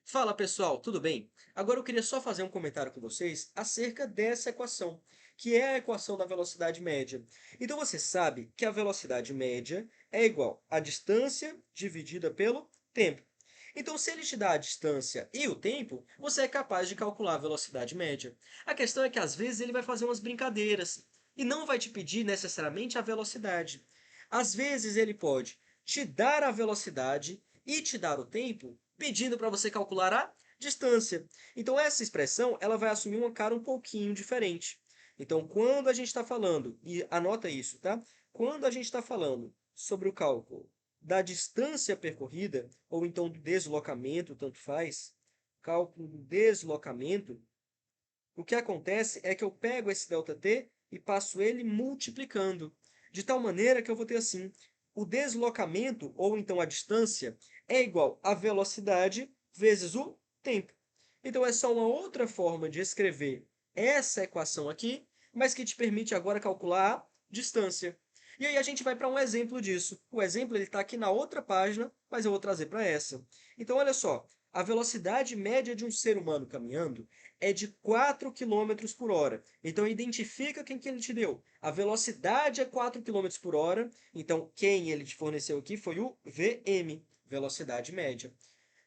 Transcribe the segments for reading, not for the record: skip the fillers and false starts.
Fala pessoal, tudo bem? Agora eu queria só fazer um comentário com vocês acerca dessa equação, que é a equação da velocidade média. Então você sabe que a velocidade média é igual à distância dividida pelo tempo. Então, se ele te dá a distância e o tempo, você é capaz de calcular a velocidade média. A questão é que às vezes ele vai fazer umas brincadeiras e não vai te pedir necessariamente a velocidade. Às vezes ele pode te dar a velocidade e te dar o tempo, pedindo para você calcular a distância. Então essa expressão ela vai assumir uma cara um pouquinho diferente. Então quando a gente está falando, e anota isso, tá? Quando a gente está falando sobre o cálculo da distância percorrida, ou então do deslocamento, tanto faz, cálculo do deslocamento, o que acontece é que eu pego esse ΔT e passo ele multiplicando, de tal maneira que eu vou ter assim, o deslocamento, ou então a distância, é igual a velocidade vezes o tempo. Então é só uma outra forma de escrever essa equação aqui, mas que te permite agora calcular a distância. E aí a gente vai para um exemplo disso. O exemplo está aqui na outra página, mas eu vou trazer para essa. Então olha só, a velocidade média de um ser humano caminhando é de 4 quilômetros por hora. Então, identifica quem que ele te deu. A velocidade é 4 quilômetros por hora. Então, quem ele te forneceu aqui foi o VM, velocidade média.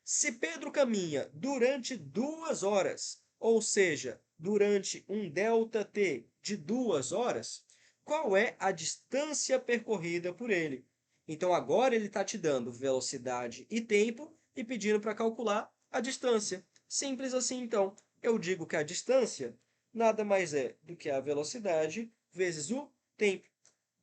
Se Pedro caminha durante 2 horas, ou seja, durante um ΔT de 2 horas, qual é a distância percorrida por ele? Então, agora ele está te dando velocidade e tempo e pedindo para calcular a distância. Simples assim, então. Eu digo que a distância nada mais é do que a velocidade vezes o tempo.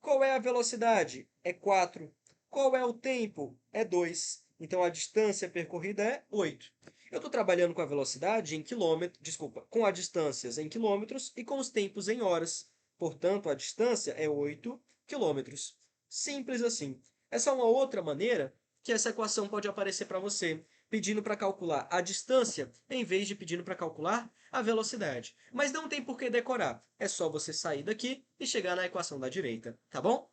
Qual é a velocidade? É 4. Qual é o tempo? É 2. Então a distância percorrida é 8. Eu estou trabalhando com a velocidade em quilômetros, desculpa, com as distâncias em quilômetros e com os tempos em horas. Portanto, a distância é 8 quilômetros. Simples assim. Essa é uma outra maneira que essa equação pode aparecer para você, pedindo para calcular a distância em vez de pedindo para calcular a velocidade. Mas não tem por que decorar. É só você sair daqui e chegar na equação da direita, tá bom?